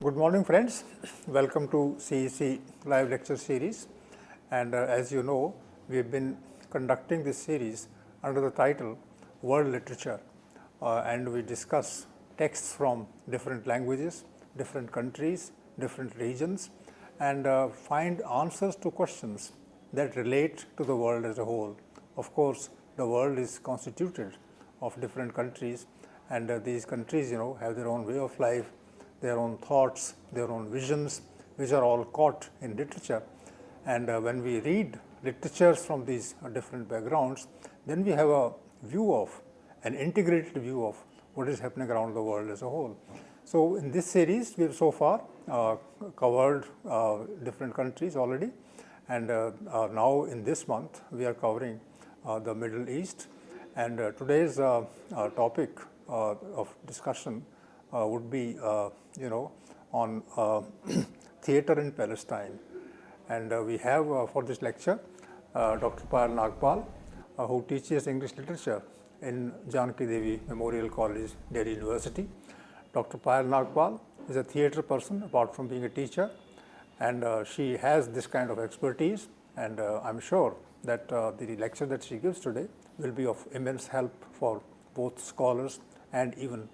Good morning, friends. Welcome to CEC live lecture series. And as you know, we have been conducting this series under the title World Literature, and we discuss texts from different languages, different countries, different regions, and find answers to questions that relate to the world as a whole. Of course, the world is constituted of different countries, and these countries, have their own way of life, their own thoughts, their own visions, which are all caught in literature. And when we read literatures from these different backgrounds, then we have a view of, an integrated view of what is happening around the world as a whole. So in this series, we have so far covered different countries already, and now in this month, we are covering the Middle East. And today's topic of discussion would be, on theatre in Palestine. And we have for this lecture Dr. Payal Nagpal, who teaches English literature in Janaki Devi Memorial College, Delhi University. Dr. Payal Nagpal is a theatre person apart from being a teacher, and she has this kind of expertise, and I'm sure that the lecture that she gives today will be of immense help for both scholars and even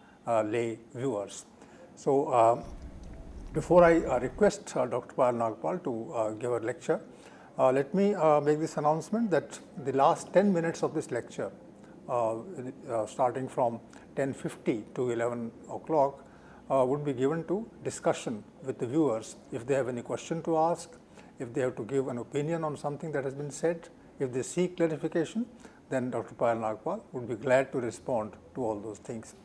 lay viewers. So before I request Dr. Payal Nagpal to give a lecture, let me make this announcement that the last 10 minutes of this lecture, starting from 10:50 to 11 o'clock, would be given to discussion with the viewers. If they have any question to ask, if they have to give an opinion on something that has been said, if they seek clarification, then Dr. Payal Nagpal would be glad to respond to all those things.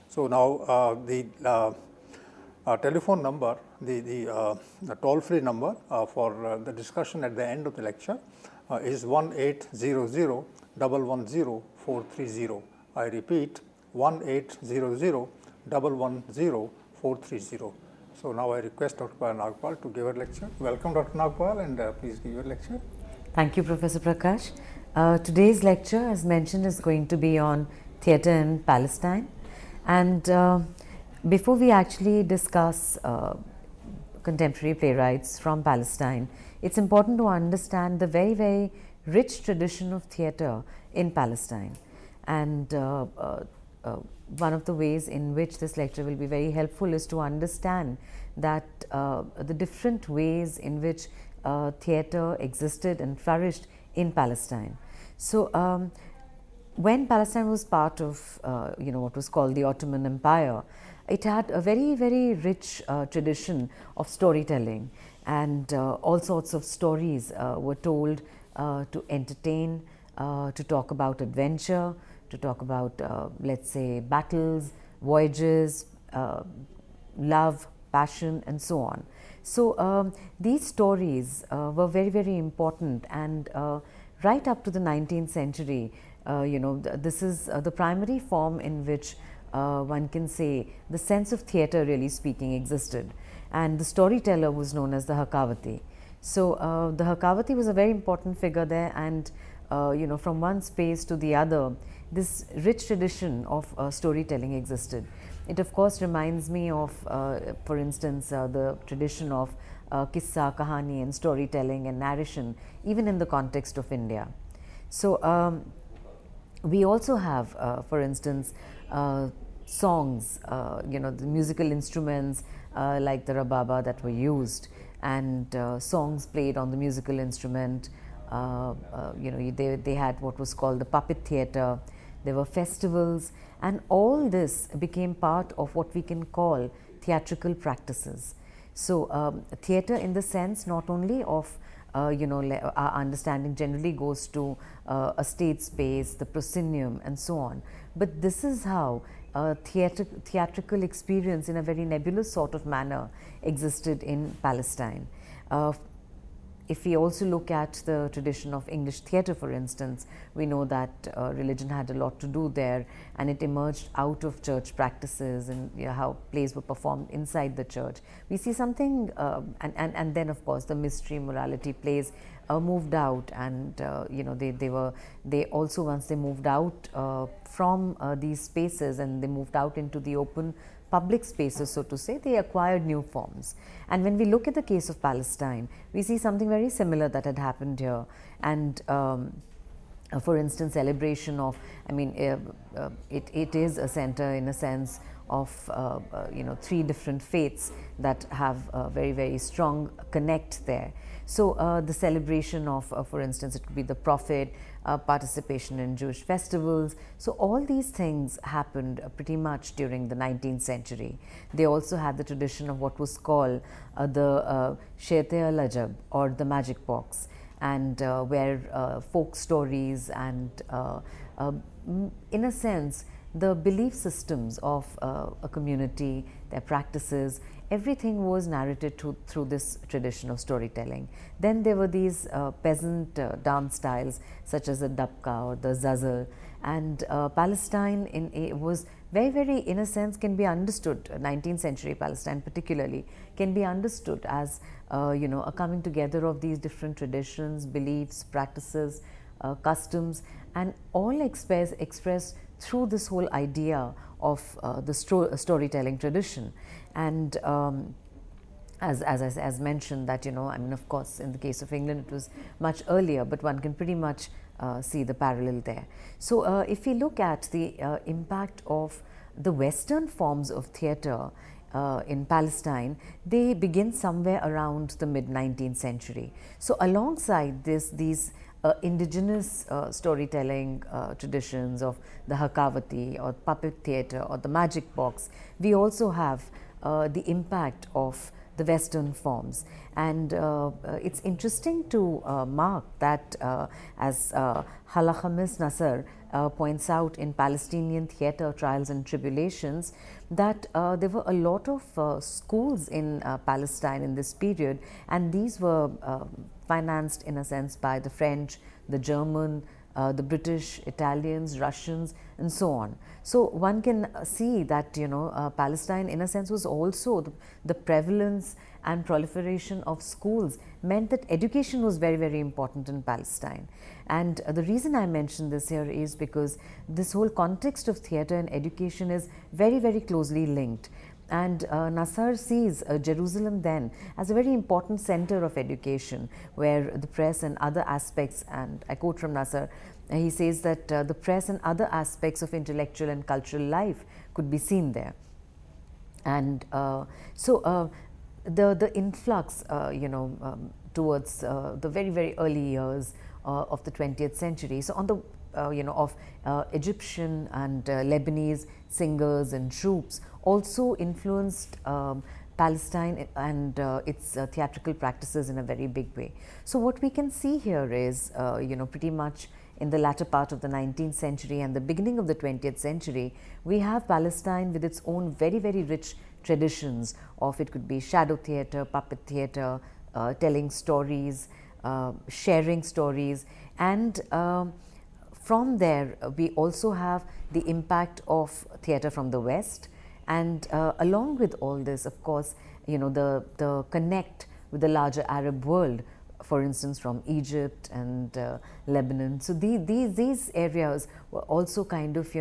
So now the telephone number, the toll-free number for the discussion at the end of the lecture is 1-800-110-430. I repeat, 1-800-110-430. So now I request Dr. Payal Nagpal to give a lecture. Welcome, Dr. Nagpal, and please give your lecture. Thank you, Professor Prakash. Today's lecture, as mentioned, is going to be on theatre in Palestine. And before we actually discuss contemporary playwrights from Palestine, it's important to understand the very, very rich tradition of theatre in Palestine. And one of the ways in which this lecture will be very helpful is to understand that the different ways in which theatre existed and flourished in Palestine. So when Palestine was part of what was called the Ottoman Empire, it had a very, very rich tradition of storytelling, and all sorts of stories were told to entertain, to talk about adventure, to talk about, let's say, battles, voyages, love, passion, and so on. So these stories were very, very important, and right up to the 19th century, this is the primary form in which one can say the sense of theatre, really speaking, existed, and the storyteller was known as the Hakawati. So the Hakawati was a very important figure there, and from one space to the other, this rich tradition of storytelling existed. It of course reminds me of, for instance, the tradition of kissa, kahani, and storytelling and narration, even in the context of India. So we also have, for instance, songs, the musical instruments like the rababa that were used, and songs played on the musical instrument. They had what was called the puppet theatre. There were festivals, and all this became part of what we can call theatrical practices. So theatre, in the sense not only of our understanding generally goes to a stage space, the proscenium, and so on. But this is how theatrical experience in a very nebulous sort of manner existed in Palestine. If we also look at the tradition of English theatre, for instance, we know that religion had a lot to do there, and it emerged out of church practices and how plays were performed inside the church. We see something, and then of course the mystery morality plays moved out, and they also, once they moved out from these spaces and they moved out into the open public spaces, so to say, they acquired new forms. And when we look at the case of Palestine, we see something very similar that had happened here. And for instance, celebration of, it is a center in a sense of three different faiths that have a very, very strong connect there. So the celebration of, for instance, it could be the Prophet, participation in Jewish festivals. So all these things happened pretty much during the 19th century. They also had the tradition of what was called the Shete-al-Ajab, or the magic box, and where folk stories and in a sense the belief systems of a community, their practices, everything was narrated through this tradition of storytelling. Then there were these peasant dance styles such as the Nakba or the Zazzal, and Palestine was very, very, in a sense, can be understood, 19th century Palestine particularly, can be understood as a coming together of these different traditions, beliefs, practices, customs, and all expressed through this whole idea of the storytelling tradition. And as mentioned that, of course, in the case of England, it was much earlier, but one can pretty much see the parallel there. So if we look at the impact of the Western forms of theatre in Palestine, they begin somewhere around the mid-19th century. So alongside these indigenous storytelling traditions of the Hakavati or puppet theatre or the magic box, we also have the impact of the Western forms. And it's interesting to mark that as Hala Khamis Nasser points out in Palestinian Theatre, Trials and Tribulations, that there were a lot of schools in Palestine in this period, and these were financed in a sense by the French, the German, the British, Italians, Russians, and so on. So one can see that Palestine in a sense was also the prevalence and proliferation of schools meant that education was very, very important in Palestine. And the reason I mention this here is because this whole context of theatre and education is very, very closely linked. And Nasser sees Jerusalem then as a very important center of education, where the press and other aspects, and I quote from Nasser, he says that the press and other aspects of intellectual and cultural life could be seen there. And so the influx, towards the very, very early years of the 20th century. So on the of Egyptian and Lebanese singers and troupes also influenced Palestine and its theatrical practices in a very big way. So what we can see here is, pretty much in the latter part of the 19th century and the beginning of the 20th century, we have Palestine with its own very, very rich traditions of, it could be shadow theatre, puppet theatre, telling stories, sharing stories, and from there we also have the impact of theatre from the West. And along with all this, of course, the connect with the larger Arab world, for instance, from Egypt and Lebanon. So these areas were also kind of,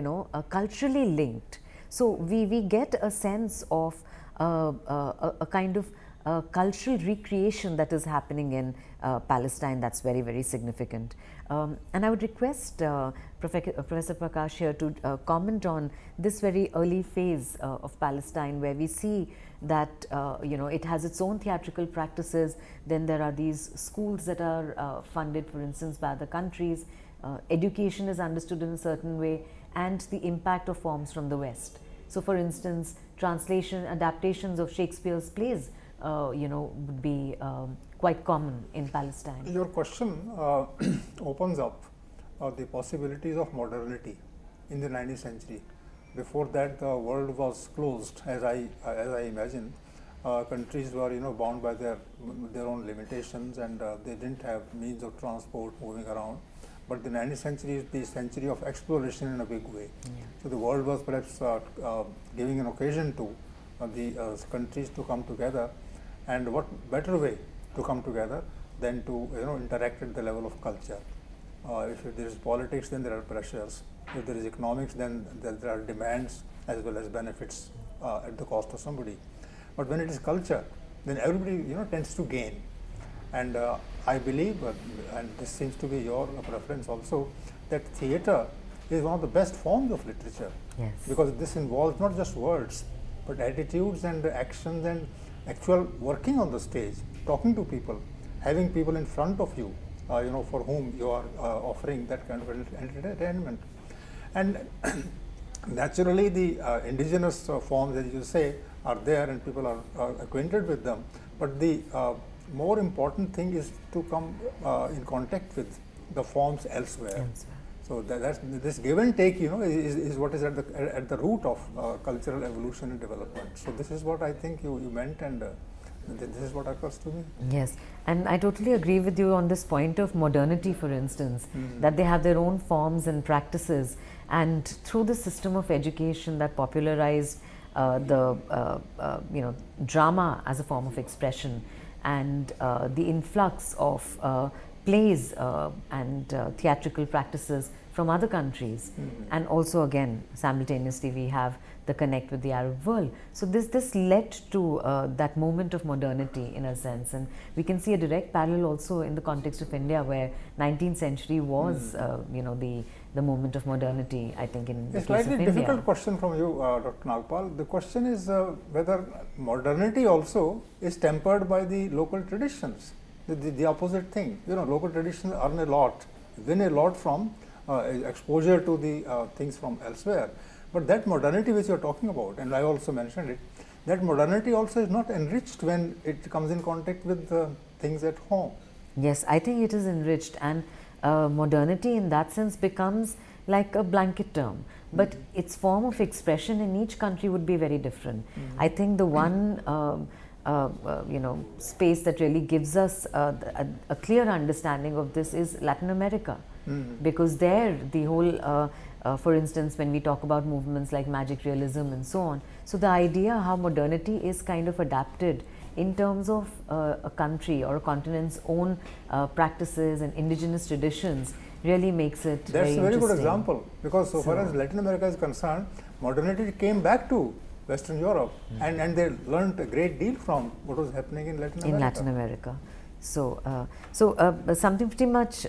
culturally linked. So we get a sense of a kind of cultural recreation that is happening in Palestine that's very, very significant. And I would request Professor Prakash here to comment on this very early phase of Palestine, where we see that it has its own theatrical practices. Then there are these schools that are funded, for instance, by other countries. Education is understood in a certain way, and the impact of forms from the West. So, for instance, translation, adaptations of Shakespeare's plays would be quite common in Palestine. Your question opens up the possibilities of modernity in the 19th century. Before that, the world was closed, as I imagine. Countries were, bound by their own limitations, and they didn't have means of transport moving around. But the 19th century is the century of exploration in a big way. Yeah. So the world was perhaps giving an occasion to the countries to come together. And what better way to come together then to interact at the level of culture. If there is politics, then there are pressures. If there is economics, then there are demands as well as benefits at the cost of somebody. But when it is culture, then everybody tends to gain. And I believe, and this seems to be your preference also, that theatre is one of the best forms of literature. Yes. Because this involves not just words, but attitudes and actions and actual working on the stage, talking to people, having people in front of you, for whom you are offering that kind of entertainment. And naturally, the indigenous forms, as you say, are there and people are acquainted with them. But the more important thing is to come in contact with the forms elsewhere. So that's this give and take, is what is at the root of cultural evolution and development. So this is what I think you meant, and this is what occurs to me. Yes, and I totally agree with you on this point of modernity, for instance, that they have their own forms and practices, and through the system of education that popularized drama as a form of expression, and the influx of plays and theatrical practices from other countries, and also again simultaneously we have the connect with the Arab world. So this led to that moment of modernity in a sense, and we can see a direct parallel also in the context of India, where 19th century was the moment of modernity, I think, in the case of India. A slightly difficult question from you, Dr. Nagpal. The question is whether modernity also is tempered by the local traditions. The opposite thing, local traditions earn a lot, win a lot from exposure to the things from elsewhere. But that modernity which you are talking about, and I also mentioned it, that modernity also is not enriched when it comes in contact with things at home. Yes, I think it is enriched, and modernity in that sense becomes like a blanket term, but its form of expression in each country would be very different. I think the one space that really gives us a clear understanding of this is Latin America, because there the whole for instance, when we talk about movements like magic realism and so on, so the idea how modernity is kind of adapted in terms of a country or a continent's own practices and indigenous traditions really makes it very interesting. That's a very good example, because so far as Latin America is concerned, modernity came back to Western Europe, and they learned a great deal from what was happening in Latin America. So, something pretty much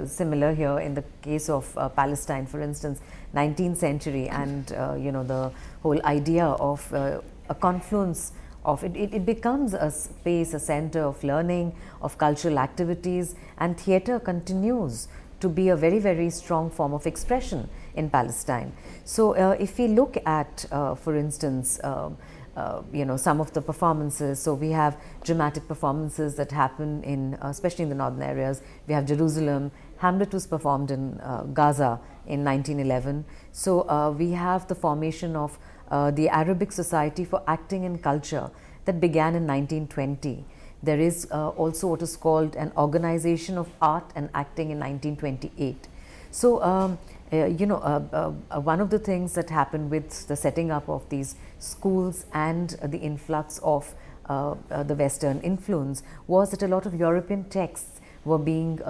similar here in the case of Palestine, for instance, 19th century, and the whole idea of a confluence of it becomes a space, a center of learning, of cultural activities, and theatre continues to be a very, very strong form of expression in Palestine. So, if we look at, for instance, some of the performances. So we have dramatic performances that happen in, especially in the northern areas. We have Jerusalem. Hamlet was performed in Gaza in 1911. So we have the formation of the Arabic Society for Acting and Culture that began in 1920. There is also what is called an Organization of Art and Acting in 1928. So one of the things that happened with the setting up of these schools and the influx of the Western influence was that a lot of European texts were being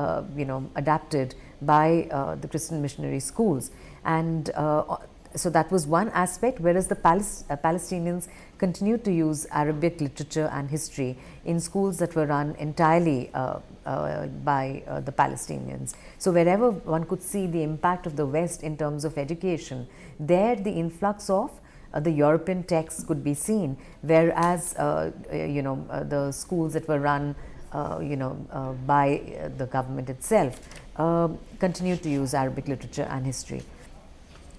adapted by the Christian missionary schools, and so that was one aspect, whereas the Palestinians continued to use Arabic literature and history in schools that were run entirely by the Palestinians. So wherever one could see the impact of the West in terms of education, there the influx of the European texts could be seen, whereas the schools that were run by the government itself continued to use Arabic literature and history.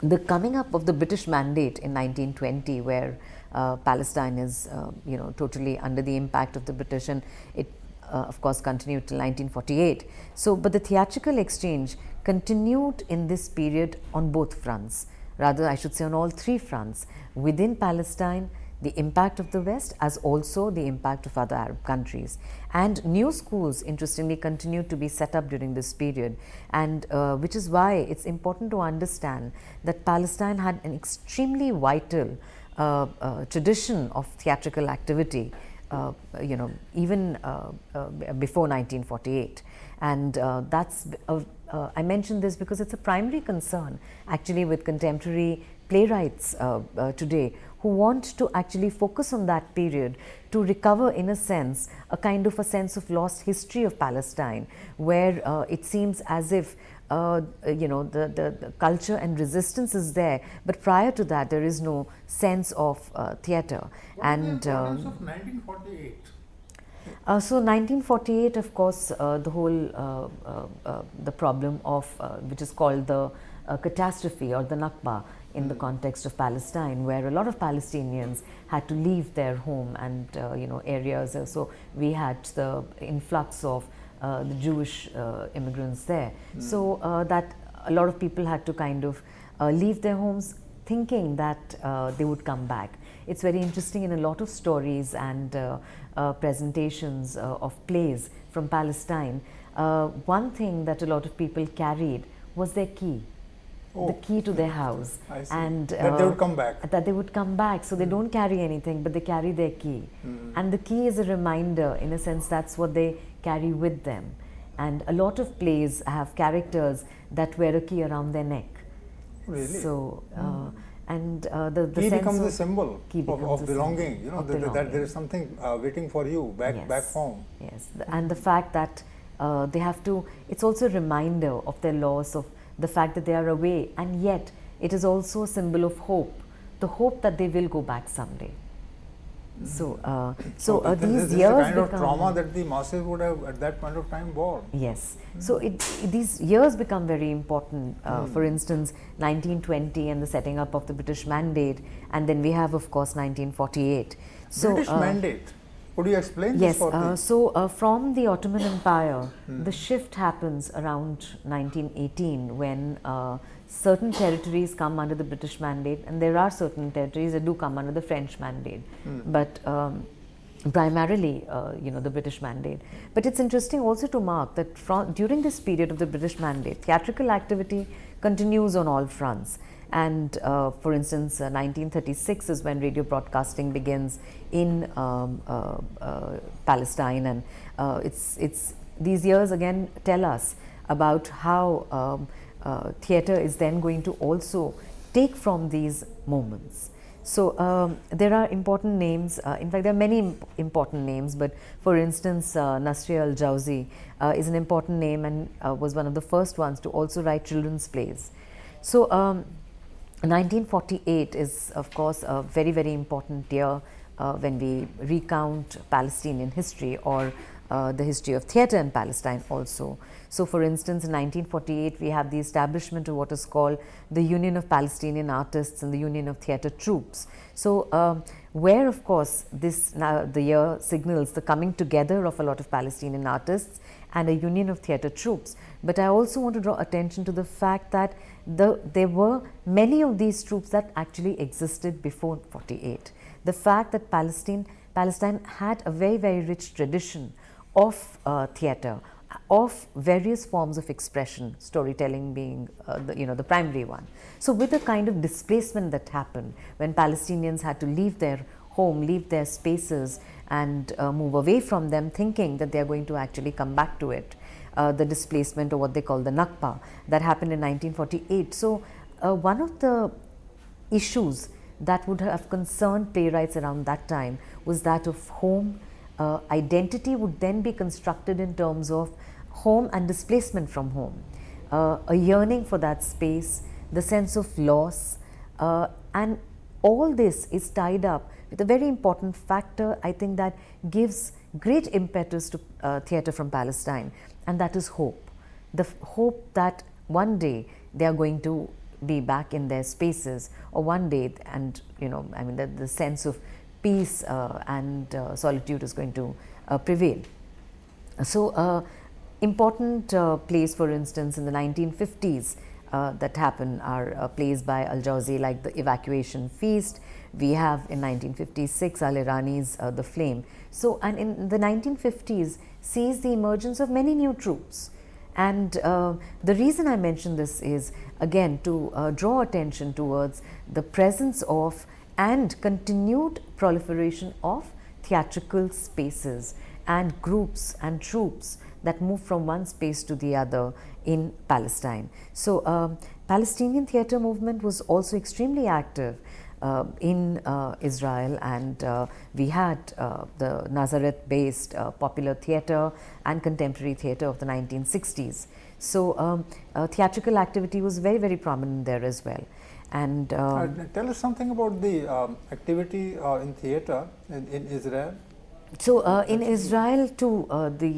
The coming up of the British Mandate in 1920, where Palestine is totally under the impact of the British, and it of course continued till 1948. So, but the theatrical exchange continued in this period on both fronts, rather I should say on all three fronts: within Palestine, the impact of the West, as also the impact of other Arab countries. And new schools, interestingly, continued to be set up during this period, and which is why it's important to understand that Palestine had an extremely vital tradition of theatrical activity even before 1948. And I mention this because it's a primary concern actually with contemporary playwrights today, who want to actually focus on that period to recover, in a sense, a kind of a sense of lost history of Palestine, where it seems as if the culture and resistance is there, but prior to that there is no sense of theatre. What is the importance of 1948? So 1948, of course, the whole the problem of which is called the catastrophe or the Nakba in the context of Palestine, where a lot of Palestinians had to leave their home and areas. So we had the influx of the Jewish immigrants there. So that a lot of people had to kind of leave their homes thinking that they would come back. It's very interesting in a lot of stories and presentations of plays from Palestine. One thing that a lot of people carried was their key. The key to their house, and that they would come back. That they would come back. So they don't carry anything, but they carry their key. And the key is a reminder, in a sense. That's what they carry with them. And a lot of plays have characters that wear a key around their neck. Really? So and the key sense becomes of the symbol of belonging. That there is something waiting for you back home. Yes, and the fact that they have to. It's also a reminder of their loss, of the fact that they are away, and yet it is also a symbol of hope, the hope that they will go back someday. So these years the kind of trauma that the masses would have at that point of time borne. Yes. So these years become very important. For instance, 1920 and the setting up of the British Mandate, and then we have, of course, 1948. So British Mandate. Could you explain yes, this for so from the Ottoman Empire, the shift happens around 1918 when certain territories come under the British Mandate, and there are certain territories that do come under the French Mandate, but primarily the British Mandate. But it's interesting also to mark that during this period of the British Mandate, theatrical activity continues on all fronts. And for instance, 1936 is when radio broadcasting begins in Palestine, and it's these years again tell us about how theatre is then going to also take from these moments. So there are important names. In fact, there are many important names. But for instance, Nasri al-Jawzi is an important name and was one of the first ones to also write children's plays. So 1948 is, of course, a very, very important year when we recount Palestinian history, or the history of theatre in Palestine also. So, for instance, in 1948, we have the establishment of what is called the Union of Palestinian Artists and the Union of Theatre Troupes. So, where, of course, the year signals the coming together of a lot of Palestinian artists and a union of theatre troupes. But I also want to draw attention to the fact that there were many of these troupes that actually existed before 48. The fact that Palestine had a very, very rich tradition of theatre, of various forms of expression, storytelling being the primary one. So with the kind of displacement that happened when Palestinians had to leave their home, leave their spaces and move away from them, thinking that they are going to actually come back to it, the displacement, or what they call the Nakba, that happened in 1948. So one of the issues that would have concerned playwrights around that time was that of home. Identity would then be constructed in terms of home and displacement from home, a yearning for that space, the sense of loss, and all this is tied up with a very important factor, I think, that gives great impetus to theatre from Palestine, and that is hope. The hope that one day they are going to be back in their spaces, or one day, and the sense of peace and solitude is going to prevail. So important plays, for instance, in the 1950s that happen are plays by al-Jawzi, like The Evacuation Feast. We have in 1956 Al-Irani's The Flame. So, and in the 1950s sees the emergence of many new troupes. And the reason I mention this is, again, to draw attention towards the presence of and continued proliferation of theatrical spaces and groups and troupes that move from one space to the other in Palestine. So Palestinian theatre movement was also extremely active in Israel, and we had the Nazareth-based popular theatre and contemporary theatre of the 1960s. So theatrical activity was very, very prominent there as well. And tell us something about the activity in theatre in Israel. So in Israel too, the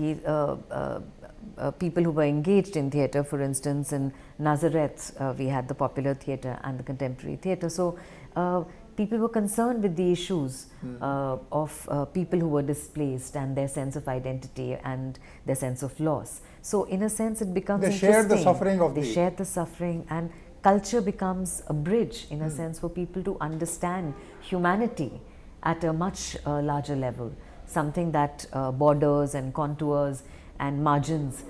people who were engaged in theatre, for instance, in Nazareth, we had the popular theatre and the contemporary theatre. So people were concerned with the issues of people who were displaced and their sense of identity and their sense of loss. So in a sense, it becomes interesting. They shared the suffering of They shared the suffering, and culture becomes a bridge in a sense for people to understand humanity at a much larger level, something that borders and contours and margins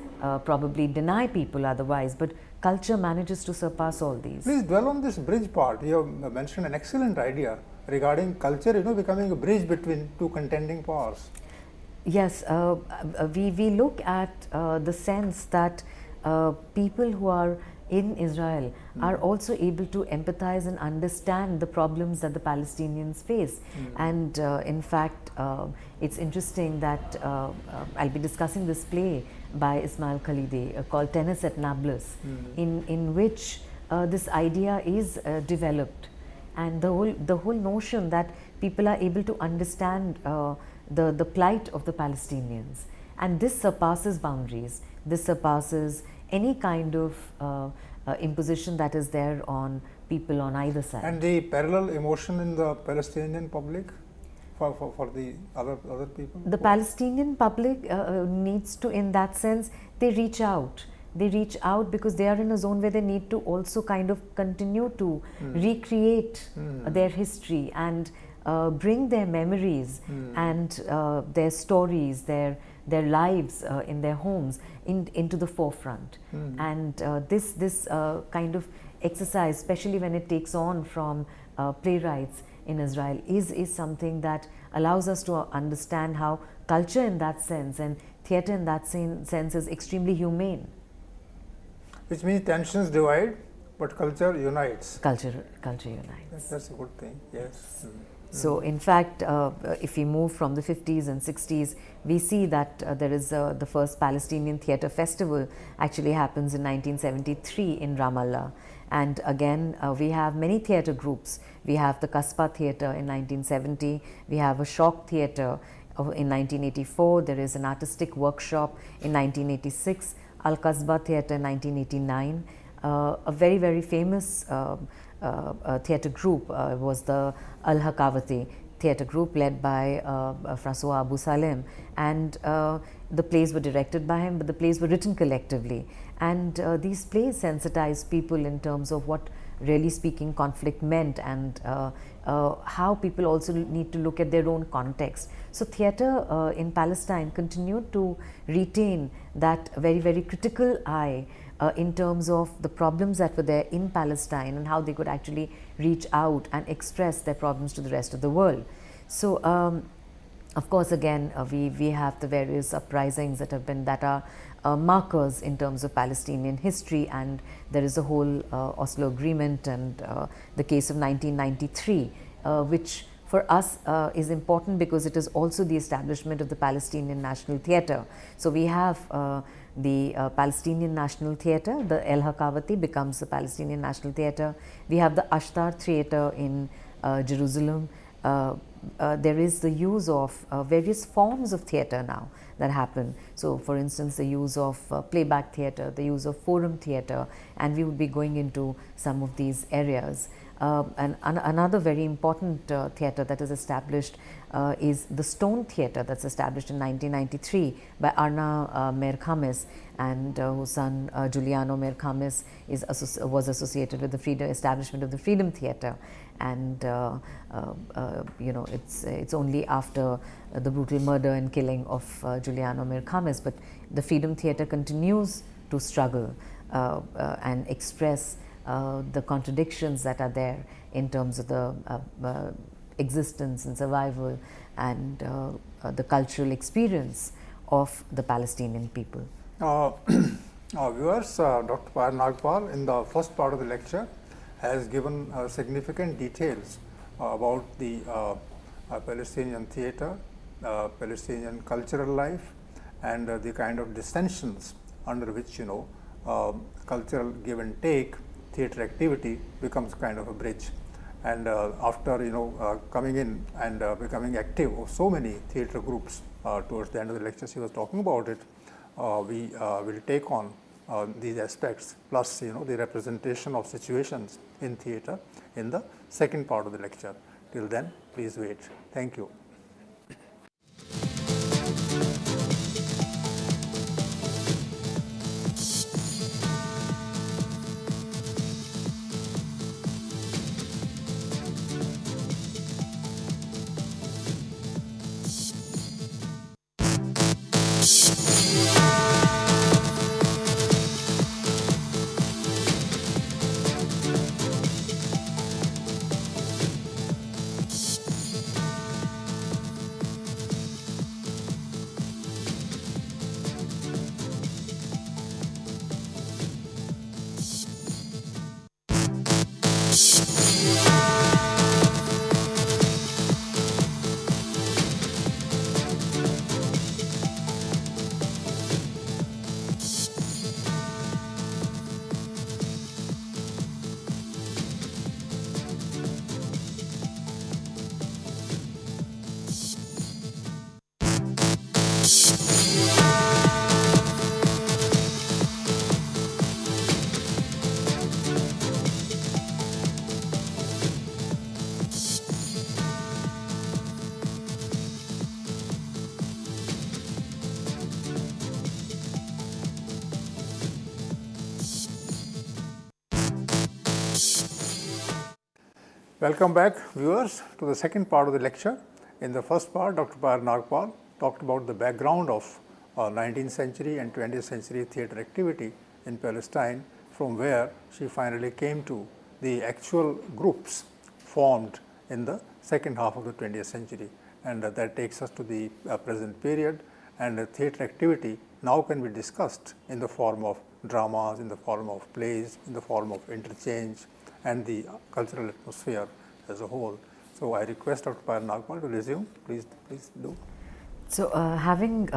probably deny people otherwise, but culture manages to surpass all these. Please dwell on this bridge part. You have mentioned an excellent idea regarding culture, becoming a bridge between two contending powers. Yes, we look at the sense that people who are in Israel are also able to empathize and understand the problems that the Palestinians face. And in fact, it's interesting that I'll be discussing this play by Ismail Khalidi called Tennis at Nablus, in which this idea is developed, and the whole notion that people are able to understand the plight of the Palestinians, and this surpasses boundaries. This surpasses any kind of imposition that is there on people on either side. And the parallel emotion in the Palestinian public for the other people? The Palestinian public needs to, in that sense, they reach out. They reach out because they are in a zone where they need to also kind of continue to recreate their history and bring their memories and their stories, their lives in their homes into the forefront. And this kind of exercise, especially when it takes on from playwrights in Israel, is something that allows us to understand how culture in that sense and theatre in that sense is extremely humane. Which means tensions divide, but culture unites. Culture unites. That's a good thing, yes. So in fact, if we move from the 50s and 60s, we see that there is the first Palestinian Theatre Festival actually happens in 1973 in Ramallah. And again, we have many theatre groups. We have the Kasbah Theatre in 1970. We have a Shock Theatre in 1984. There is an artistic workshop in 1986. Al-Kasbah Theatre in 1989. A very, very famous theatre group was the Al-Hakawati theatre group led by Francois Abu Salem, and the plays were directed by him, but the plays were written collectively. And these plays sensitized people in terms of what really speaking conflict meant, and how people also need to look at their own context. So theatre in Palestine continued to retain that very, very critical eye in terms of the problems that were there in Palestine and how they could actually reach out and express their problems to the rest of the world. So of course, again, we have the various uprisings that are markers in terms of Palestinian history, and there is a whole Oslo Agreement and the case of 1993, which for us is important because it is also the establishment of the Palestinian National Theatre. So we have the Palestinian National Theatre, the El Hakawati becomes the Palestinian National Theatre. We have the Ashtar Theatre in Jerusalem. There is the use of various forms of theatre now that happen. So for instance, the use of playback theatre, the use of forum theatre, and we would be going into some of these areas. And another very important theatre that is established is the Stone Theatre, that's established in 1993 by Arna Meir Khamis, and whose son Giuliano Meir Khamis was associated with the establishment of the Freedom Theatre. And it's only after the brutal murder and killing of Giuliano Meir Khamis, but the Freedom Theatre continues to struggle and express the contradictions that are there in terms of the existence and survival and the cultural experience of the Palestinian people. Viewers, Dr. Nakba in the first part of the lecture has given significant details about the Palestinian theatre, Palestinian cultural life, and the kind of dissensions under which, cultural give and take, theatre activity becomes kind of a bridge. And after coming in and becoming active of so many theatre groups towards the end of the lecture, she was talking about it. We will take on these aspects plus the representation of situations in theatre in the second part of the lecture. Till then, please wait. Thank you. Welcome back, viewers, to the second part of the lecture. In the first part, Dr. Nakba talked about the background of 19th century and 20th century theatre activity in Palestine, from where she finally came to the actual groups formed in the second half of the 20th century. And that takes us to the present period, and theatre activity now can be discussed in the form of dramas, in the form of plays, in the form of interchange, and the cultural atmosphere as a whole. So I request Dr. Nakba to resume. Please do. So having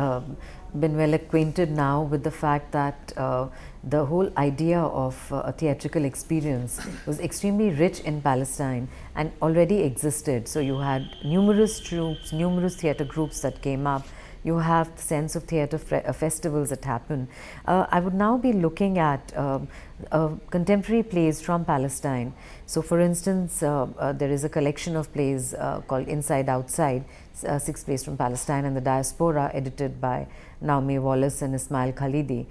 been well acquainted now with the fact that the whole idea of a theatrical experience was extremely rich in Palestine and already existed. So you had numerous troupes, numerous theatre groups that came up. You have the sense of theatre festivals that happen. I would now be looking at contemporary plays from Palestine. So for instance, there is a collection of plays called Inside Outside, 6 plays from Palestine and the diaspora, edited by Naomi Wallace and Ismail Khalidi.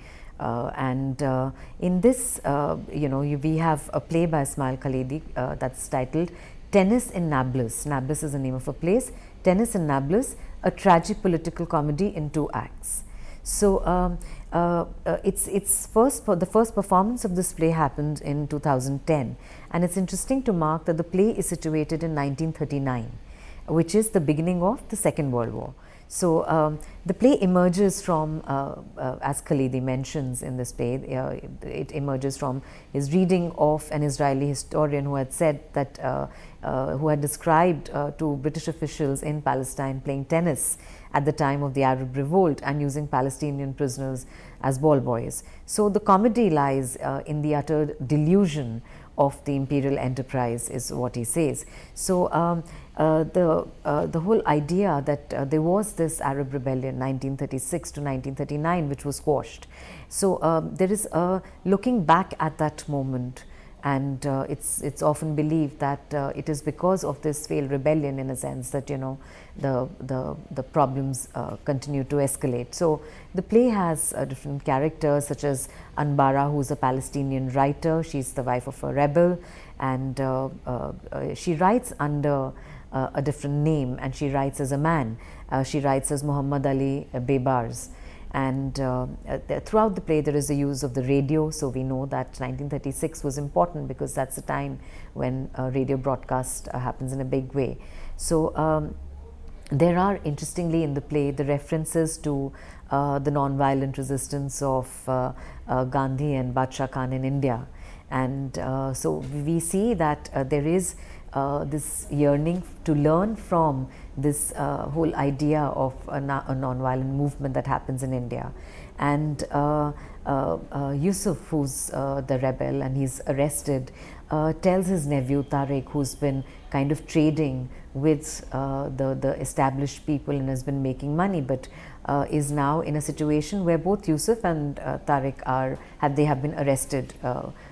In this, we have a play by Ismail Khalidi that's titled Tennis in Nablus. Nablus is the name of a place. Tennis in Nablus, a tragic political comedy in 2 acts. So the first performance of this play happened in 2010, and it's interesting to mark that the play is situated in 1939, which is the beginning of the Second World War. So the play emerges from, as Khalidi mentions in this play, it emerges from his reading of an Israeli historian who had said that, who had described to British officials in Palestine playing tennis at the time of the Arab revolt and using Palestinian prisoners as ball boys. So the comedy lies in the utter delusion of the imperial enterprise, is what he says. So the whole idea that there was this Arab rebellion 1936 to 1939 which was quashed. So there is looking back at that moment, and it's often believed that it is because of this failed rebellion, in a sense, that the problems continue to escalate. So the play has different characters, such as Anbara, who is a Palestinian writer. She's the wife of a rebel, and she writes under a different name, and she writes as a man. She writes as Muhammad Ali Bebars. And throughout the play there is the use of the radio. So we know that 1936 was important because that's the time when radio broadcast happens in a big way. So there are, interestingly, in the play, the references to the non-violent resistance of Gandhi and Badshah Khan in India. And so we see that there is this yearning to learn from this whole idea of a non-violent movement that happens in India. And Yusuf, who's the rebel, and he's arrested, tells his nephew Tariq, who's been kind of trading with the established people and has been making money, but is now in a situation where both Yusuf and Tariq have been arrested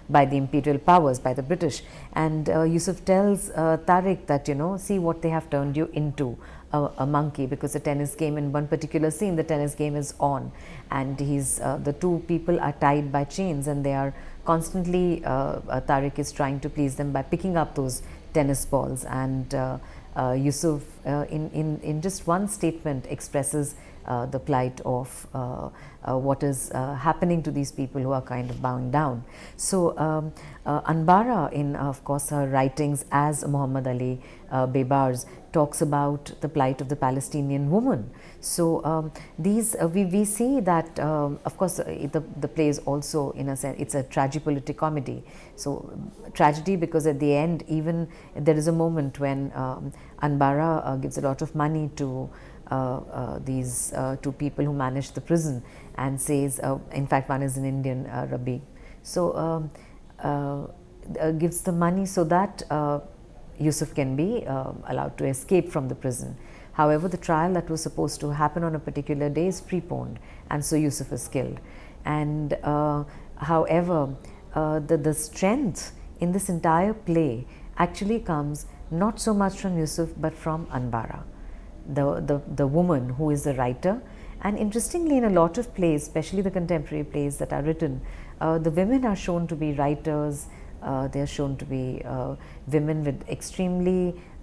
by the imperial powers, by the British. And Yusuf tells Tariq that, see what they have turned you into, a monkey, because the tennis game, in one particular scene, the tennis game is on, and the two people are tied by chains, and they are constantly, Tariq is trying to please them by picking up those tennis balls, and Yusuf in just one statement expresses the plight of what is happening to these people who are kind of bound down. So Anbara, in of course her writings as Muhammad Ali Bebar's, talks about the plight of the Palestinian woman. So we see that of course the play is also, in a sense, it's a tragipolitic comedy. So tragedy, because at the end even there is a moment when Anbara gives a lot of money to these two people who manage the prison, and says, in fact one is an Indian, Rabbi, so gives the money so that Yusuf can be allowed to escape from the prison. However, the trial that was supposed to happen on a particular day is preponed, and so Yusuf is killed. And however, the strength in this entire play actually comes not so much from Yusuf but from Anbara, the woman who is the writer. And interestingly, in a lot of plays, especially the contemporary plays that are written, the women are shown to be writers. They are shown to be women with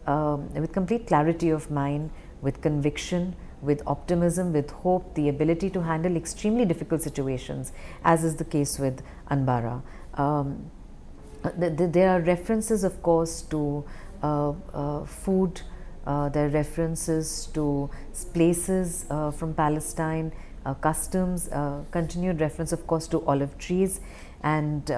with complete clarity of mind, with conviction, with optimism, with hope, the ability to handle extremely difficult situations, as is the case with Anbara. There are references, of course, to food. There are references to places from Palestine, customs, continued reference, of course, to olive trees. And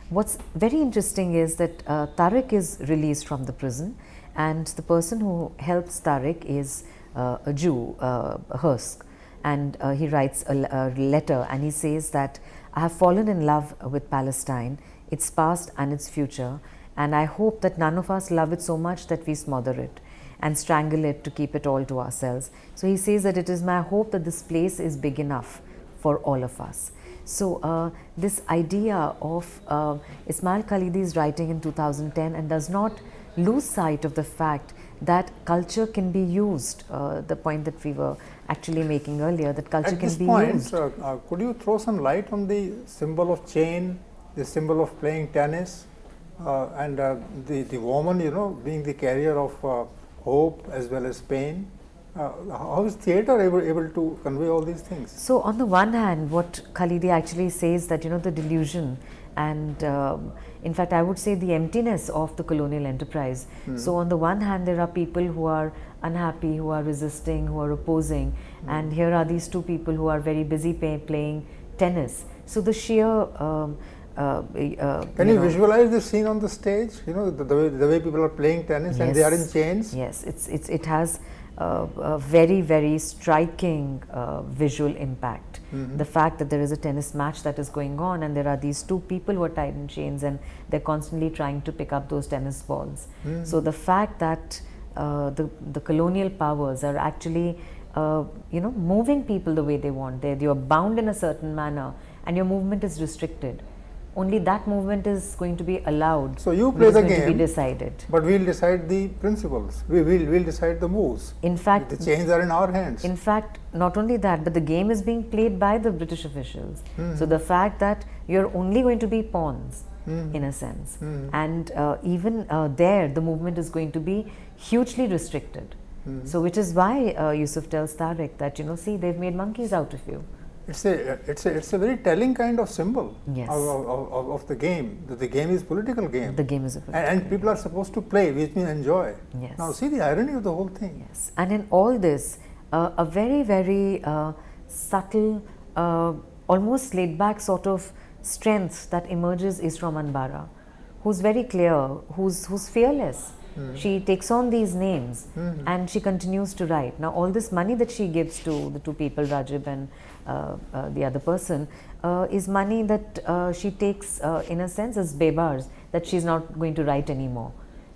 what's very interesting is that Tariq is released from the prison, and the person who helps Tariq is a Jew, Hursk, and he writes a letter, and he says that I have fallen in love with Palestine, its past and its future, and I hope that none of us love it so much that we smother it and strangle it to keep it all to ourselves. So he says that it is my hope that this place is big enough for all of us. So this idea of Ismail Khalidi's writing in 2010, and does not lose sight of the fact that culture can be used, the point that we were actually making earlier, that culture can be used. At this point, could you throw some light on the symbol of chain, the symbol of playing tennis, and the woman, being the carrier of hope as well as pain? How is theatre able to convey all these things? So on the one hand, what Khalidi actually says, that the delusion and in fact I would say the emptiness of the colonial enterprise. So on the one hand, there are people who are unhappy, who are resisting, who are opposing, and here are these two people who are very busy playing tennis. So the sheer can you visualize the scene on the stage? The way people are playing tennis, yes, and they are in chains. Yes, it has a very, very striking visual impact. The fact that there is a tennis match that is going on, and there are these two people who are tied in chains, and they're constantly trying to pick up those tennis balls. So the fact that the colonial powers are actually moving people the way they want. You're bound in a certain manner, and your movement is restricted. Only that movement is going to be allowed. So you play the game, to be decided. But we'll decide the principles. We'll decide the moves. In fact, the chains are in our hands. In fact, not only that, but the game is being played by the British officials. So the fact that you're only going to be pawns, in a sense, and even there, the movement is going to be hugely restricted. So which is why Yusuf tells Tariq that see, they've made monkeys out of you. it's a very telling kind of symbol Yes. of the game. That the game is political game. The game is a political and people are supposed to play, which means enjoy. Yes. Now see the irony of the whole thing. Yes, and in all this, a very, very subtle, almost laid back sort of strength that emerges is from Anbara, who's very clear, who's fearless. She takes on these names and she continues to write. Now, all this money that she gives to the two people, Rajib and the other person, is money that she takes, in a sense, as bebars, that she's not going to write anymore.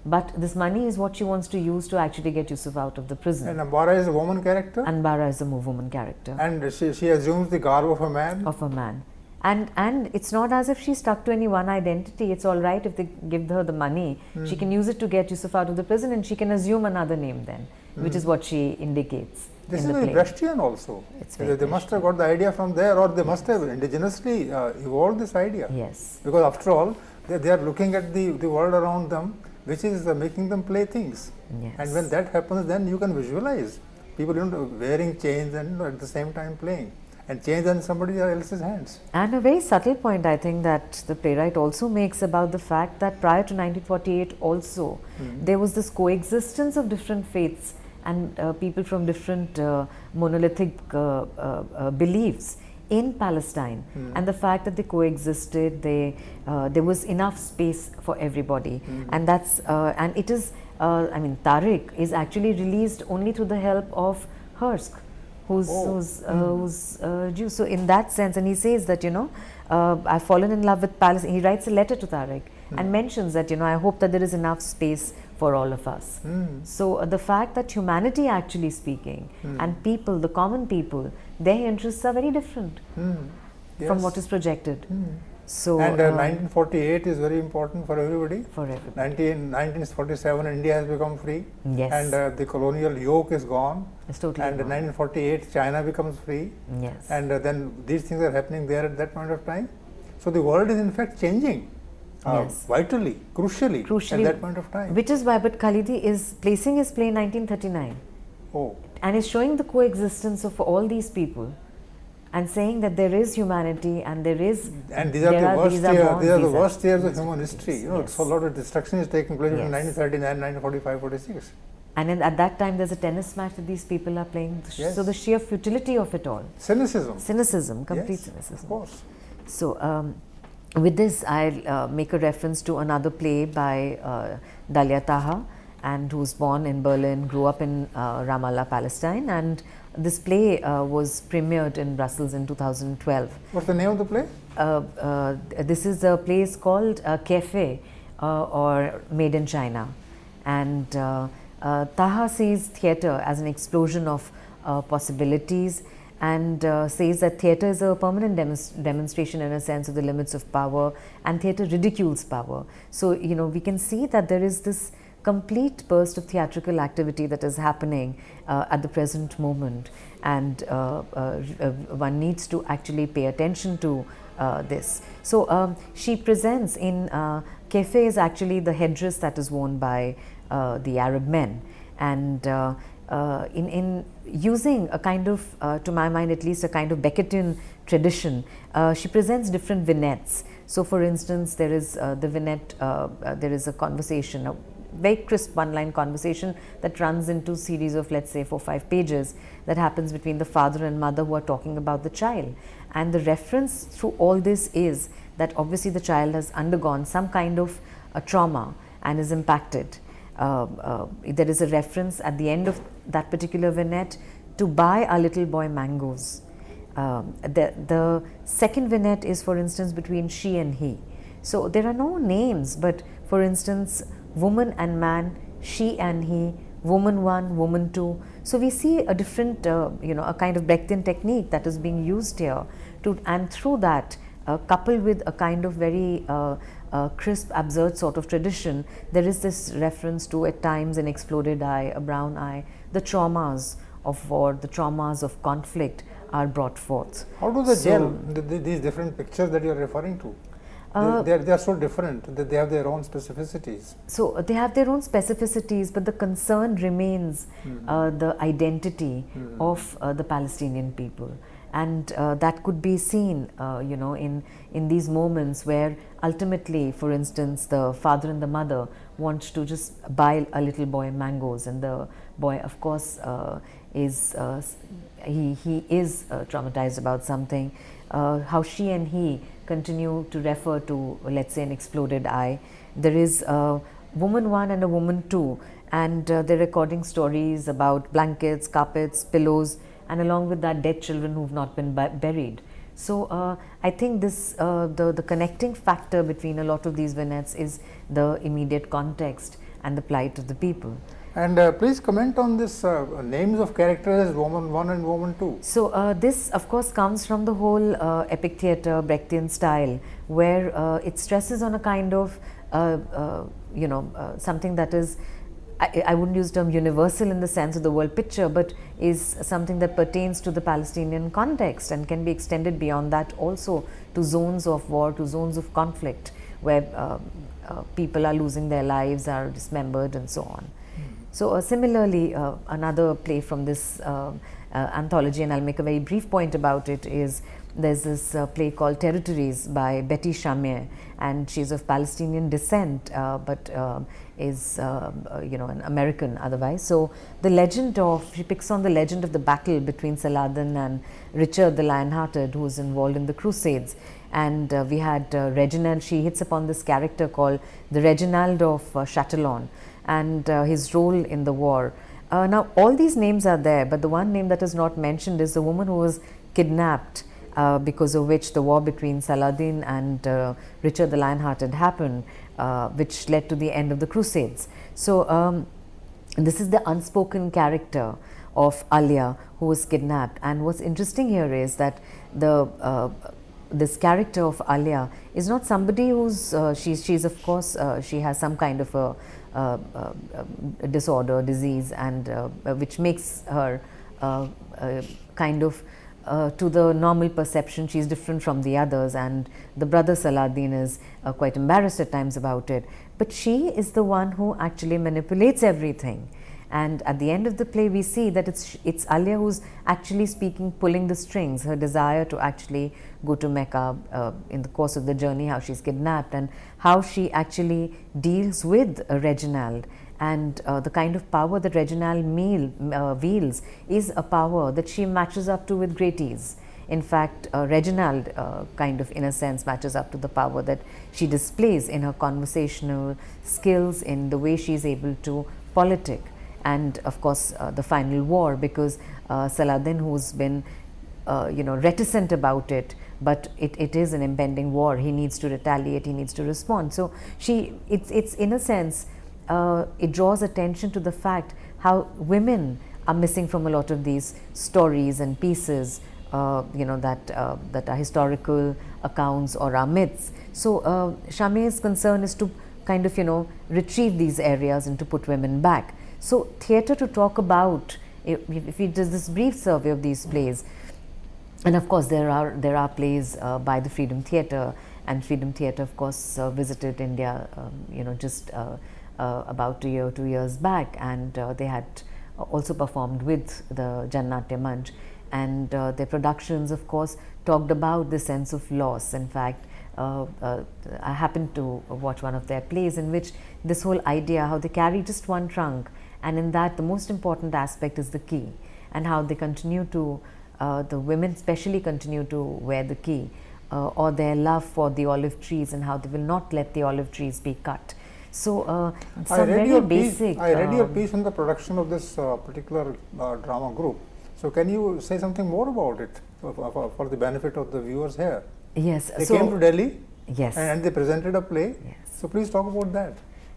But this money is what she wants to use to actually get Yusuf out of the prison. And Anbara is a woman character? Anbara is a woman character. And she assumes the garb of a man? Of a man. And it's not as if she's stuck to any one identity. It's all right if they give her the money. She can use it to get Yusuf out of the prison, and she can assume another name then, which is what she indicates. This in is the very play. Brechtian also. It's very They must have got the idea from there, or they must have indigenously evolved this idea. Yes. Because after all, they are looking at the world around them, which is making them play things. Yes. And when that happens, then you can visualize people wearing chains and at the same time playing. And chains in somebody else's hands. And a very subtle point, I think, that the playwright also makes about the fact that prior to 1948 also, there was this coexistence of different faiths and people from different monolithic beliefs in Palestine, and the fact that they coexisted, there was enough space for everybody, and that's and it is. I mean, Tariq is actually released only through the help of Hursk, who's Jew. So in that sense, and he says that, I've fallen in love with Palestine. He writes a letter to Tariq and mentions that, I hope that there is enough space for all of us. So the fact that humanity, actually speaking, and people, the common people, their interests are very different from what is projected. So, and 1948 is very important for everybody. For everybody. 1947, India has become free. Yes. And the colonial yoke is gone. It's totally And gone. 1948, China becomes free. Yes. And then these things are happening there at that point of time. So the world is in fact changing Yes. vitally, crucially at that point of time. Which is why, but Khalidi is placing his play in 1939 Oh. and is showing the coexistence of all these people and saying that there is humanity and there is. And these are the worst these are years. bonds, These are the these worst years of human history. Yes. So a lot of destruction is taking place between Yes. 1939 and 1945, 46. And at that time, there's a tennis match that these people are playing. Yes. So the sheer futility of it all. Cynicism. Cynicism, complete Yes, cynicism. of course. So with this, I'll make a reference to another play by Dalia Taha, and who was born in Berlin, grew up in Ramallah, Palestine, and this play was premiered in Brussels in 2012. What's the name of the play? This is a place called Cafe or Made in China, and Taha sees theatre as an explosion of possibilities, and says that theatre is a permanent demonstration, in a sense, of the limits of power, and theatre ridicules power. So we can see that there is this complete burst of theatrical activity that is happening at the present moment, and one needs to actually pay attention to this. So she presents in Cafe is actually the headdress that is worn by the Arab men, and in using a kind of, to my mind at least, a kind of Beckettian tradition, she presents different vignettes. So for instance, there is the vignette, there is a conversation, a very crisp one-line conversation that runs into a series of, let's say, 4 or 5 pages that happens between the father and mother who are talking about the child. And the reference through all this is that obviously the child has undergone some kind of a trauma and is impacted. There is a reference at the end of that particular vignette to buy our little boy mangoes. The second vignette is, for instance, between she and he. So there are no names, but for instance, woman and man, she and he, woman 1, woman 2. So we see a different, a kind of Brechtian technique that is being used here, and through that, coupled with a kind of very crisp, absurd sort of tradition, there is this reference to, at times, an exploded eye, a brown eye, the traumas of war, the traumas of conflict are brought forth. How do they gel, these different pictures that you are referring to? They are so different that they have their own specificities. So they have their own specificities, but the concern remains the identity of the Palestinian people. and that could be seen in these moments where ultimately, for instance, the father and the mother want to just buy a little boy mangoes, and the boy, of course, is he is traumatized about something. How she and he continue to refer to, let's say, an exploded eye. There is a woman 1 and a woman 2, and they're recording stories about blankets, carpets, pillows, and along with that, dead children who've not been buried. So I think this the connecting factor between a lot of these vignettes is the immediate context and the plight of the people. And please comment on this names of characters as Woman 1 and Woman 2. So this, of course, comes from the whole epic theatre Brechtian style, where it stresses on a kind of something that is, I wouldn't use the term universal in the sense of the world picture, but is something that pertains to the Palestinian context and can be extended beyond that also to zones of war, to zones of conflict, where people are losing their lives, are dismembered, and so on. So similarly, another play from this anthology, and I'll make a very brief point about it, is there's this play called Territories by Betty Shamir, and she's of Palestinian descent, but is an American otherwise. So the legend of, she picks on the legend of the battle between Saladin and Richard the Lionhearted, who was involved in the Crusades. And we had Reginald, she hits upon this character called the Reginald of Chatillon, and his role in the war. Now all these names are there, but the one name that is not mentioned is the woman who was kidnapped, because of which the war between Saladin and Richard the Lionhearted happened, which led to the end of the Crusades. So this is the unspoken character of Alia, who was kidnapped. And what's interesting here is that this character of Alia is not somebody who's she's of course she has some kind of a disorder, disease, and which makes her kind of to the normal perception, she's different from the others, and the brother Saladin is quite embarrassed at times about it. But she is the one who actually manipulates everything. And at the end of the play, we see that it's Alia who's actually speaking, pulling the strings, her desire to actually go to Mecca in the course of the journey, how she's kidnapped, and how she actually deals with Reginald. And the kind of power that Reginald wields is a power that she matches up to with great ease. In fact, Reginald kind of, in a sense, matches up to the power that she displays in her conversational skills, in the way she's able to politic. And of course, the final war, because Saladin, who's been reticent about it, but it is an impending war. He needs to retaliate, he needs to respond. So it's in a sense, it draws attention to the fact how women are missing from a lot of these stories and pieces, that are historical accounts or are myths. So Shamir's concern is to kind of retrieve these areas and to put women back. So theatre to talk about, if we do this brief survey of these plays, and of course there are plays by the Freedom Theatre, and Freedom Theatre of course visited India just about 2 years back, and they had also performed with the Jannat-e Manch, and their productions of course talked about the sense of loss. In fact, I happened to watch one of their plays in which this whole idea, how they carry just one trunk, and in that the most important aspect is the key, and how they continue to, the women especially continue to wear the key, or their love for the olive trees, and how they will not let the olive trees be cut. So some very basic. I read your piece on the production of this particular drama group. So can you say something more about it for the benefit of the viewers here? Yes. They came to Delhi. Yes. And they presented a play. Yes. So please talk about that.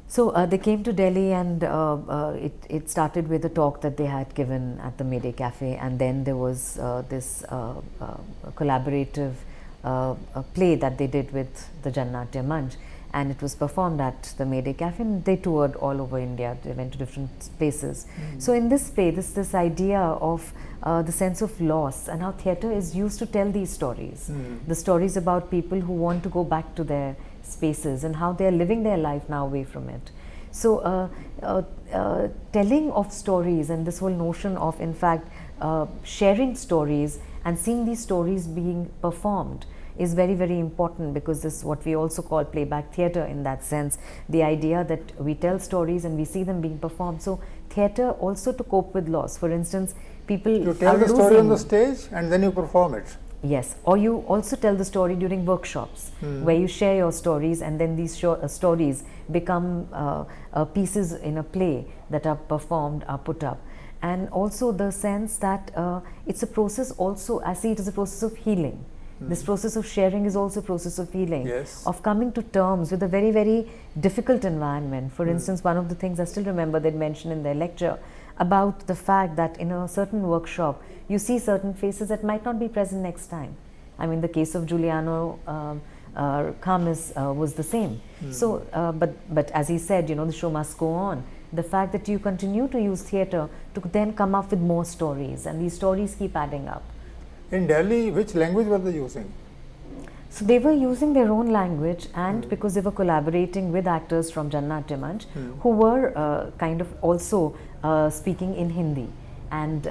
So they came to Delhi, and it started with a talk that they had given at the Mayday Cafe, and then there was this collaborative play that they did with the Jannat-e Manch, and it was performed at the Mayday Cafe, and they toured all over India. They went to different places. So in this play, this idea of the sense of loss, and how theatre is used to tell these stories, the stories about people who want to go back to their spaces and how they are living their life now away from it. So telling of stories, and this whole notion of, in fact, sharing stories and seeing these stories being performed is very, very important, because this is what we also call playback theatre in that sense, the idea that we tell stories and we see them being performed. So theatre also to cope with loss. For instance, people You tell the story on the stage and then you perform it. Yes, or you also tell the story during workshops where you share your stories, and then these stories become pieces in a play that are performed, are put up. And also the sense that it's a process also, I see it as a process of healing. This process of sharing is also a process of healing, of coming to terms with a very, very difficult environment. For instance, one of the things I still remember they mentioned in their lecture about the fact that in a certain workshop, you see certain faces that might not be present next time. I mean, the case of Giuliano Camus was the same. So, but as he said, the show must go on. The fact that you continue to use theatre to then come up with more stories, and these stories keep adding up. In Delhi, which language were they using? So they were using their own language, and because they were collaborating with actors from Jannat Manch who were kind of also speaking in Hindi and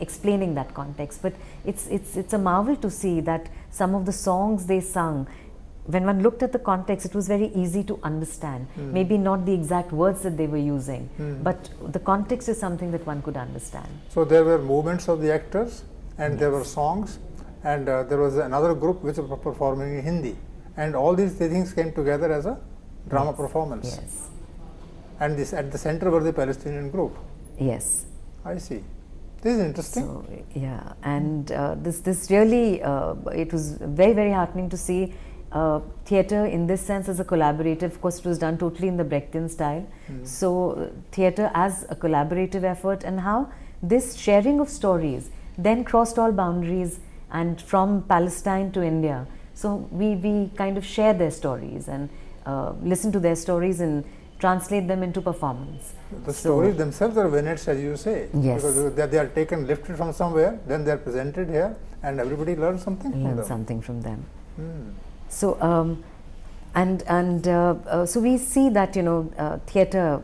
explaining that context. But it's a marvel to see that some of the songs they sung, when one looked at the context, it was very easy to understand. Maybe not the exact words that they were using, but the context is something that one could understand. So there were movements of the actors, and there were songs, and there was another group which were performing in Hindi, and all these things came together as a drama performance. Yes. And this at the center were the Palestinian group. Yes. I see. This is interesting. So, yeah, and this really it was very, very heartening to see theatre in this sense as a collaborative. Of course, it was done totally in the Brechtian style. So theatre as a collaborative effort, and how this sharing of stories then crossed all boundaries, and from Palestine to India. So we kind of share their stories and listen to their stories and translate them into performance. The stories themselves are vignettes, as you say. Yes. Because they are taken, lifted from somewhere, then they are presented here, and everybody learns something from them. So so we see that theatre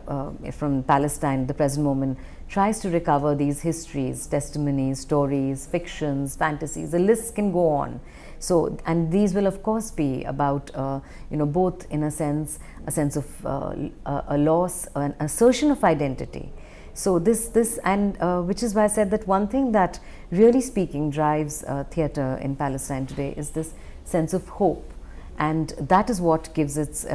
from Palestine, the present moment, tries to recover these histories, testimonies, stories, fictions, fantasies. The list can go on. So, and these will of course be about both in a sense of a loss, an assertion of identity. So this and which is why I said that one thing that really speaking drives theatre in Palestine today is this sense of hope. And that is what gives its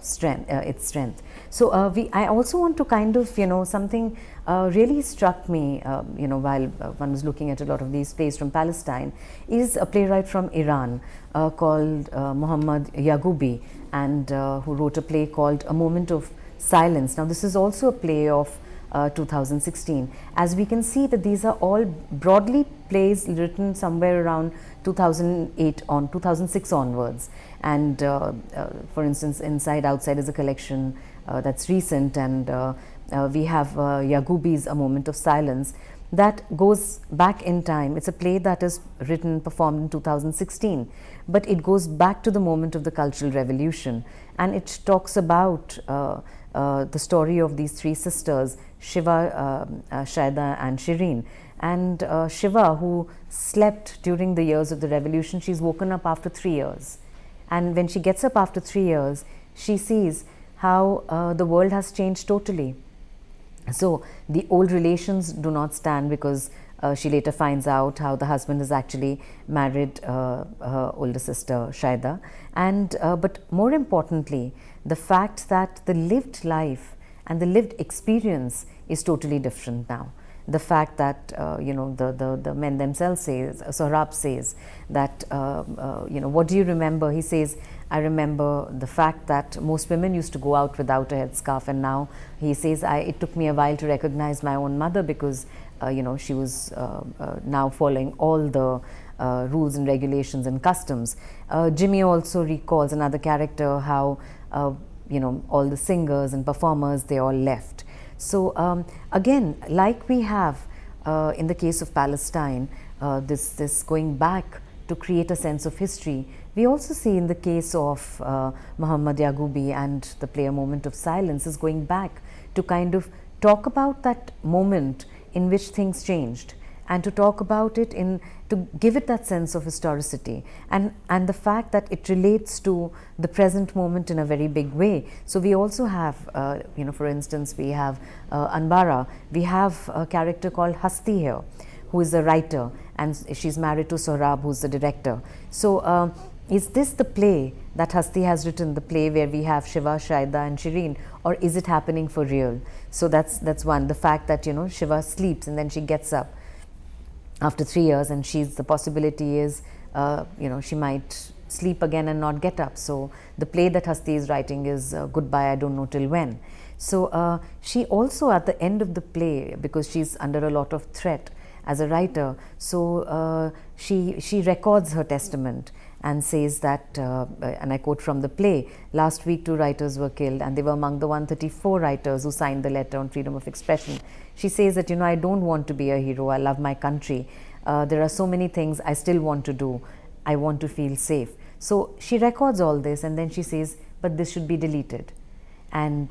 strength. So I also want to kind of something really struck me while one was looking at a lot of these plays from Palestine, is a playwright from Iran called Muhammad Yagoubi, and who wrote a play called A Moment of Silence. Now this is also a play of 2016. As we can see that these are all broadly plays written somewhere around 2006 onwards, and for instance Inside Outside is a collection that's recent, and we have Yagoubi's A Moment of Silence that goes back in time. It's a play that is written, performed in 2016, but it goes back to the moment of the Cultural Revolution, and it talks about the story of these three sisters, Shiva, Shaida and Shireen. And Shiva, who slept during the years of the revolution, she's woken up after 3 years. And when she gets up after 3 years, she sees how the world has changed totally. So the old relations do not stand, because she later finds out how the husband has actually married her older sister Shaida. And but more importantly, the fact that the lived life and the lived experience is totally different now. The fact that the men themselves says, Sohrab says that what do you remember? He says, I remember the fact that most women used to go out without a headscarf, and now he says it took me a while to recognize my own mother, because she was now following all the rules and regulations and customs. Jimmy also recalls, another character, how all the singers and performers, they all left. So again, like we have in the case of Palestine, this going back to create a sense of history, we also see in the case of Muhammad Yagoubi and the play A Moment of Silence is going back to kind of talk about that moment in which things changed, and to talk about it to give it that sense of historicity, and the fact that it relates to the present moment in a very big way. So we also have, for instance, we have Anbara, we have a character called Hasti here, who is a writer, and she's married to Sohrab, who's the director. So is this the play that Hasti has written, the play where we have Shiva, Shaida and Shireen, or is it happening for real? So that's one, the fact that Shiva sleeps and then she gets up after 3 years, and the possibility is she might sleep again and not get up. So the play that Hasti is writing is Goodbye, I Don't Know Till When. So she also, at the end of the play, because she's under a lot of threat as a writer, so she records her testament and says that, and I quote from the play, last week 2 writers were killed, and they were among the 134 writers who signed the letter on freedom of expression. She says that, I don't want to be a hero, I love my country, there are so many things I still want to do, I want to feel safe. So she records all this, and then she says, but this should be deleted. And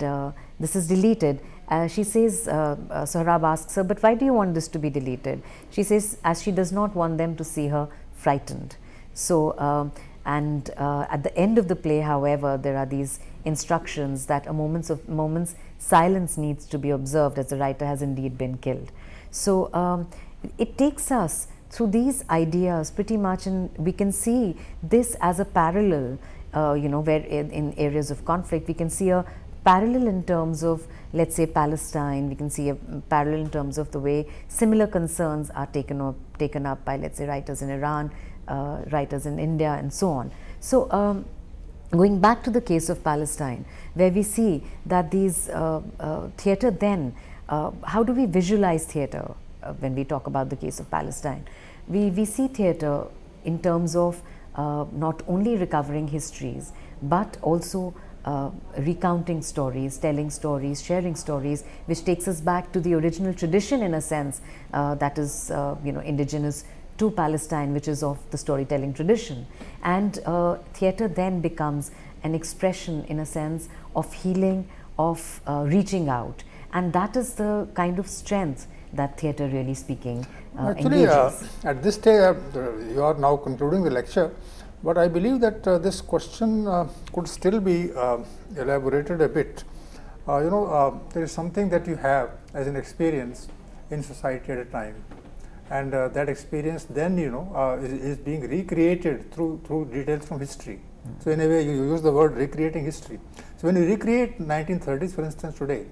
this is deleted. She says, Sohrab asks her, but why do you want this to be deleted? She says, as she does not want them to see her frightened. So, at the end of the play, however, there are these instructions that a moment's silence needs to be observed, as the writer has indeed been killed. So it takes us through these ideas pretty much, and we can see this as a parallel, where in areas of conflict, we can see a parallel in terms of, let's say, Palestine. We can see a parallel in terms of the way similar concerns are taken up by, let's say, writers in Iran, writers in India, and so on. So going back to the case of Palestine, where we see that these theatre then, how do we visualize theatre when we talk about the case of Palestine? We see theatre in terms of not only recovering histories, but also recounting stories, telling stories, sharing stories, which takes us back to the original tradition, in a sense, that is indigenous to Palestine, which is of the storytelling tradition. And theatre then becomes an expression, in a sense, of healing, of reaching out, and that is the kind of strength that theatre, really speaking, actually engages. at this stage, you are now concluding the lecture, but I believe that this question could still be elaborated a bit. There is something that you have as an experience in society at a time, and that experience then is being recreated through details from history. So in a way, you use the word recreating history. So when you recreate 1930s, for instance, today,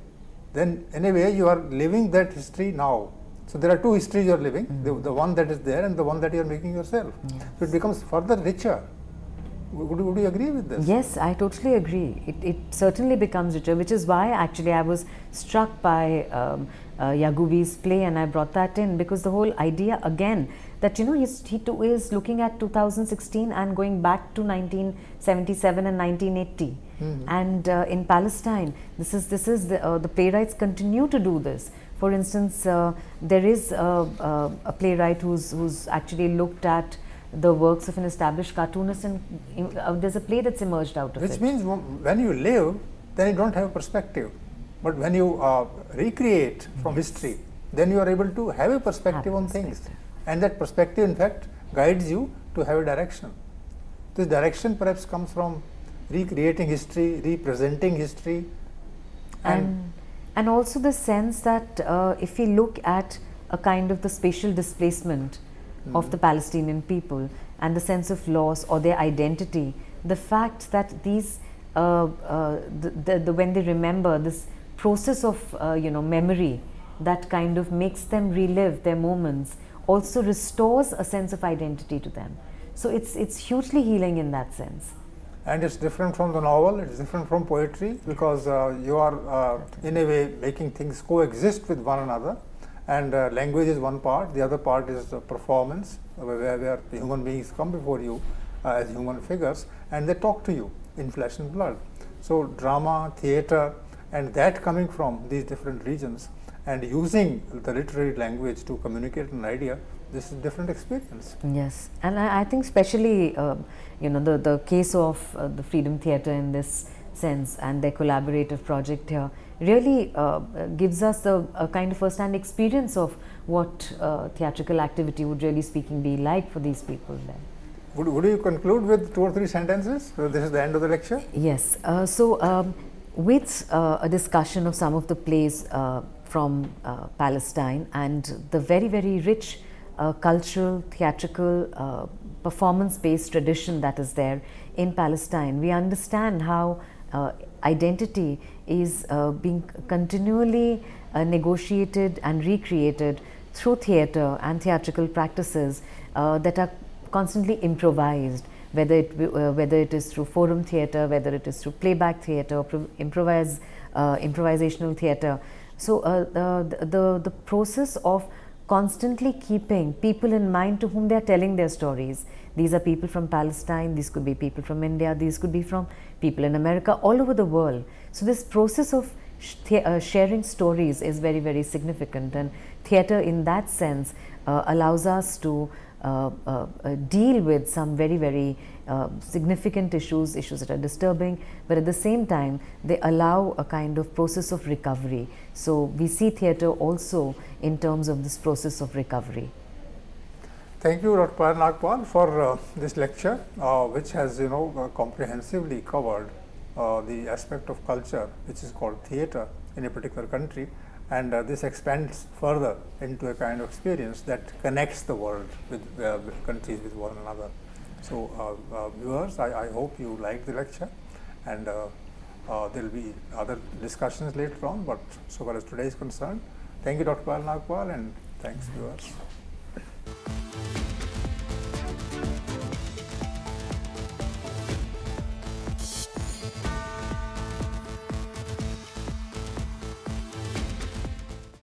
then in a way you are living that history now. So there are 2 histories you are living, the one that is there and the one that you are making yourself. Yes. So it becomes further richer. Would you agree with this? Yes, I totally agree. It certainly becomes richer, which is why actually I was struck by Yagubi's play, and I brought that in, because the whole idea again that he too is looking at 2016 and going back to 1977 and 1980. And in Palestine, this is the playwrights continue to do this. For instance, there is a playwright who's actually looked at the works of an established cartoonist, and there's a play that's emerged out of it. Which means when you live, then you don't have a perspective. But when you recreate from history, then you are able to have a perspective on things. And that perspective, in fact, guides you to have a direction. This direction perhaps comes from recreating history, representing history. And also the sense that if we look at a kind of the spatial displacement of the Palestinian people and the sense of loss or their identity, the fact that these, when they remember this process of memory that kind of makes them relive their moments, also restores a sense of identity to them. So it's hugely healing in that sense. And it's different from the novel, it's different from poetry, because you are in a way making things coexist with one another, and language is one part, the other part is performance, where human beings come before you as human figures and they talk to you in flesh and blood. So drama, theatre, and that coming from these different regions and using the literary language to communicate an idea, this is a different experience. Yes, and I think especially the case of the Freedom Theatre in this sense and their collaborative project here really gives us a kind of first-hand experience of what theatrical activity would really speaking be like for these people there. Would you conclude with 2 or 3 sentences? So this is the end of the lecture. Yes. With a discussion of some of the plays from Palestine and the very, very rich cultural, theatrical, performance-based tradition that is there in Palestine, we understand how identity is being continually negotiated and recreated through theatre and theatrical practices that are constantly improvised, whether it is through forum theatre, whether it is through playback theatre, improvisational theatre. So the process of constantly keeping people in mind to whom they are telling their stories. These are people from Palestine, these could be people from India, these could be from people in America, all over the world. So this process of sharing stories is very, very significant, and theatre in that sense allows us to deal with some very, very significant issues that are disturbing, but at the same time they allow a kind of process of recovery. So we see theatre also in terms of this process of recovery. Thank you, Dr. Payal Nagpal, for this lecture, which has comprehensively covered the aspect of culture which is called theatre in a particular country, and this expands further into a kind of experience that connects the world with countries with one another. So viewers, I hope you liked the lecture, and there will be other discussions later on, but so far as today is concerned, thank you, Dr. Payal Nagpal, and thanks viewers.